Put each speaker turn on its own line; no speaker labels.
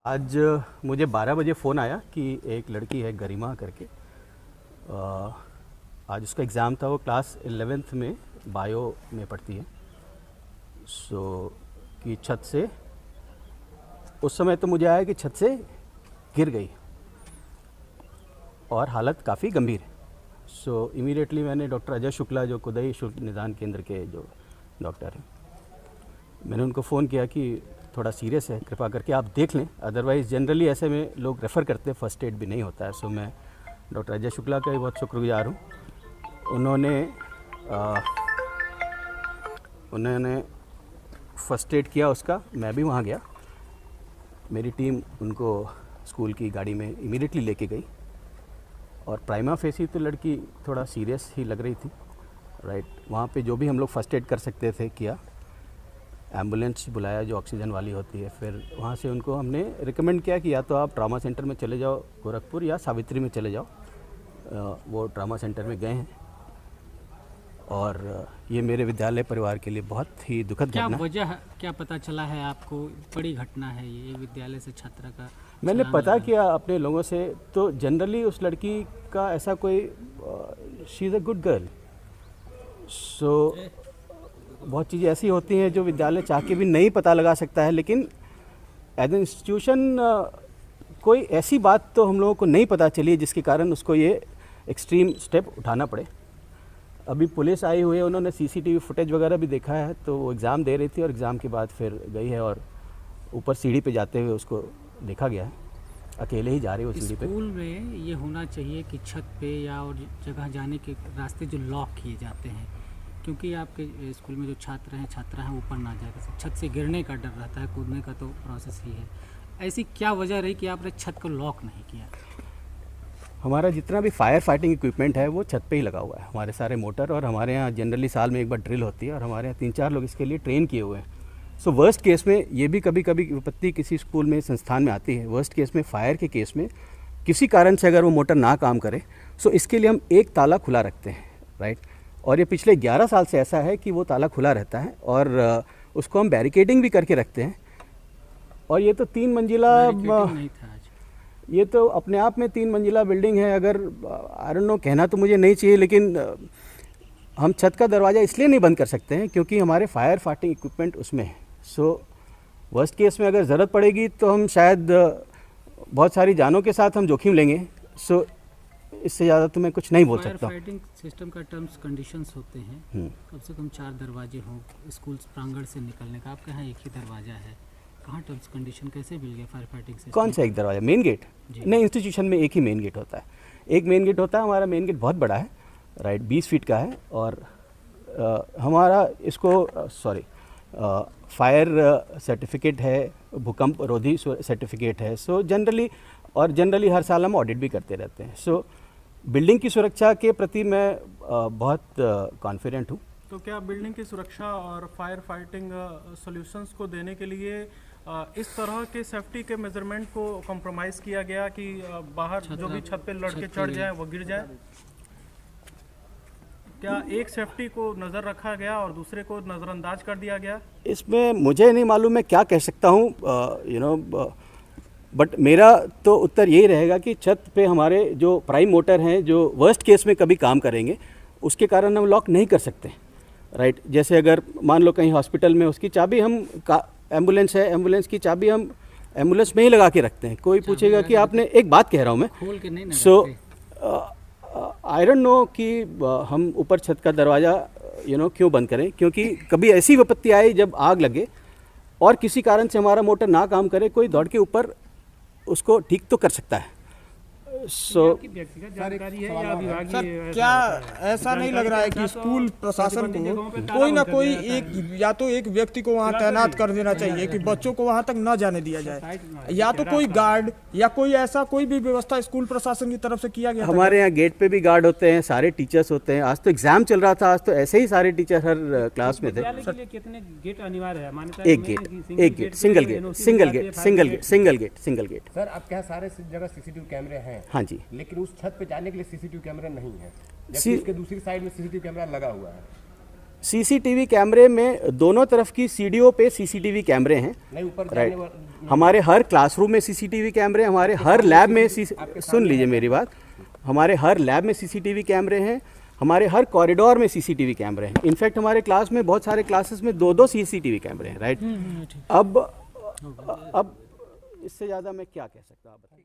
आज मुझे 12 बजे फ़ोन आया कि एक लड़की है गरिमा करके, आज उसका एग्ज़ाम था। वो क्लास 11th में बायो में पढ़ती है। कि छत से, उस समय तो मुझे आया कि छत से गिर गई और हालत काफ़ी गंभीर है। इमीडिएटली मैंने डॉक्टर अजय शुक्ला, जो कुदई शुल्क निदान केंद्र के जो डॉक्टर हैं, मैंने उनको फ़ोन किया कि थोड़ा सीरियस है, कृपा करके आप देख लें। अदरवाइज़ जनरली ऐसे में लोग रेफ़र करते हैं, फ़र्स्ट एड भी नहीं होता है। मैं डॉक्टर अजय शुक्ला का भी बहुत शुक्रगुजार हूँ। उन्होंने फ़र्स्ट एड किया उसका। मैं भी वहाँ गया, मेरी टीम उनको स्कूल की गाड़ी में इमीडिएटली लेके गई और प्राइमा फेसी तो लड़की थोड़ा सीरियस ही लग रही थी, राइट। वहाँ पे जो भी हम लोग फ़र्स्ट एड कर सकते थे किया, एम्बुलेंस बुलाया जो ऑक्सीजन वाली होती है। फिर वहाँ से उनको हमने रिकमेंड किया कि या तो आप ट्रॉमा सेंटर में चले जाओ गोरखपुर, या सावित्री में चले जाओ। वो ट्रॉमा सेंटर में गए हैं और ये मेरे विद्यालय परिवार के लिए बहुत ही दुखद घटना।
क्या वजह, क्या पता चला है आपको? बड़ी घटना है ये, विद्यालय से छात्रा का।
मैंने पता किया अपने लोगों से, तो जनरली उस लड़की का ऐसा कोई, she is a good girl. बहुत चीज़ें ऐसी होती हैं जो विद्यालय चाह के भी नहीं पता लगा सकता है, लेकिन एज ए इंस्टीट्यूशन कोई ऐसी बात तो हम लोगों को नहीं पता चली जिसके कारण उसको ये एक्सट्रीम स्टेप उठाना पड़े। अभी पुलिस आई हुई है, उन्होंने सीसीटीवी फुटेज वगैरह भी देखा है। तो वो एग्ज़ाम दे रही थी और एग्ज़ाम के बाद फिर गई है और ऊपर सीढ़ी पे जाते हुए उसको देखा गया है, अकेले ही जा रही है वो सीढ़ी पे।
स्कूल में ये होना चाहिए कि छत पे या और जगह जाने के रास्ते जो लॉक किए जाते हैं, क्योंकि आपके स्कूल में जो छात्र हैं छात्रा हैं ऊपर ना जाकर छत से गिरने का डर रहता है, कूदने का तो प्रोसेस ही है। ऐसी क्या वजह रही कि आपने छत को लॉक नहीं किया?
हमारा जितना भी फायर फाइटिंग इक्विपमेंट है वो छत पे ही लगा हुआ है, हमारे सारे मोटर। और हमारे यहाँ जनरली साल में एक बार ड्रिल होती है और हमारे यहाँ 3-4 लोग इसके लिए ट्रेन किए हुए हैं। वर्स्ट केस में ये भी कभी कभी विपत्ति किसी स्कूल में संस्थान में आती है। वर्स्ट केस में, फायर के केस में किसी कारण से अगर वो मोटर ना काम करे, इसके लिए हम एक ताला खुला रखते हैं, राइट। और ये पिछले 11 साल से ऐसा है कि वो ताला खुला रहता है और उसको हम बैरिकेडिंग भी करके रखते हैं। और ये तो 3 मंजिला, ये तो अपने आप में 3 मंजिला बिल्डिंग है। अगर आई डोंट नो, कहना तो मुझे नहीं चाहिए, लेकिन हम छत का दरवाज़ा इसलिए नहीं बंद कर सकते हैं क्योंकि हमारे फायर फाइटिंग इक्विपमेंट उसमें है। वर्स्ट केस में अगर ज़रूरत पड़ेगी तो हम शायद बहुत सारी जानों के साथ हम जोखिम लेंगे। इससे ज़्यादा तो मैं कुछ नहीं बोल सकता।
फायर फाइटिंग सिस्टम का टर्म्स कंडीशंस होते हैं, कम से कम 4 दरवाजे हों स्कूल प्रांगण से निकलने का। आपके यहाँ एक ही दरवाज़ा है, कहाँ टर्म्स कंडीशन कैसे मिल गया फायर फाइटिंग सिस्टम?
कौन सा एक दरवाज़ा? मेन गेट नहीं, इंस्टीट्यूशन में एक ही मेन गेट होता है। एक मेन गेट होता है, हमारा मेन गेट बहुत बड़ा है, राइट, 20 फीट का है। और हमारा इसको फायर सर्टिफिकेट है, भूकंप रोधी सर्टिफिकेट है। जनरली हर साल हम ऑडिट भी करते रहते हैं। बिल्डिंग की सुरक्षा के प्रति मैं बहुत कॉन्फिडेंट हूँ।
तो क्या बिल्डिंग की सुरक्षा और फायर फाइटिंग सॉल्यूशंस को देने के लिए इस तरह के सेफ्टी के मेजरमेंट को कॉम्प्रोमाइज़ किया गया कि बाहर जो भी छत पे लड़के चढ़ जाए वो गिर जाए? क्या एक सेफ्टी को नज़र रखा गया और दूसरे को नज़रअंदाज कर दिया गया?
इसमें मुझे नहीं मालूम मैं क्या कह सकता हूँ, बट मेरा तो उत्तर यही रहेगा कि छत पे हमारे जो प्राइम मोटर हैं, जो वर्स्ट केस में कभी काम करेंगे, उसके कारण हम लॉक नहीं कर सकते, राइट। जैसे अगर मान लो कहीं हॉस्पिटल में उसकी चाबी हम एम्बुलेंस है, एम्बुलेंस की चाबी हम एम्बुलेंस में ही लगा के रखते हैं। कोई पूछेगा कि आपने, एक बात कह रहा हूँ मैं,
खोल के नहीं
आई डोंट नो कि हम ऊपर छत का दरवाज़ा क्यों बंद करें, क्योंकि कभी ऐसी विपत्ति आए जब आग लगे और किसी कारण से हमारा मोटर ना काम करे, कोई दौड़ के ऊपर उसको ठीक तो कर सकता है।
जानकारी है या विभागीय?
सर, क्या ऐसा नहीं लग रहा है कि स्कूल प्रशासन को कोई ना कोई एक, या तो एक व्यक्ति को वहाँ तैनात कर देना चाहिए कि बच्चों को वहाँ तक न जाने दिया जाए, या तो कोई गार्ड या कोई ऐसा कोई भी व्यवस्था स्कूल प्रशासन की तरफ से किया गया?
हमारे यहाँ गेट पे भी गार्ड होते हैं, सारे टीचर्स होते हैं। आज तो एग्जाम चल रहा था, आज तो ऐसे ही सारे टीचर हर क्लास में थे।
कितने गेट अनिवार्य है?
एक गेट, सिंगल गेट।
सर, आपके यहाँ सारे जगह सीसीटीवी कैमरे हैं?
हाँ जी,
लेकिन उस छत पे जाने के लिए सीसीटीवी कैमरा नहीं है, जबकि उसके दूसरी साइड में सीसीटीवी कैमरा लगा हुआ है।
सीसीटीवी कैमरे में दोनों तरफ की सीढ़ियों पे सीसीटीवी कैमरे हैं।
नहीं ऊपर
राइट, हमारे हर क्लासरूम में सीसीटीवी कैमरे, हमारे हर लैब में सुन लीजिए मेरी बात, हमारे हर लैब में सीसीटीवी कैमरे हैं, हमारे हर कॉरिडोर में सीसीटीवी कैमरे हैं। इनफैक्ट हमारे क्लास में बहुत सारे क्लासेस में 2-2 सीसीटीवी कैमरे हैं। राइट, अब इससे ज़्यादा मैं क्या कह सकता हूँ, आप बताइए।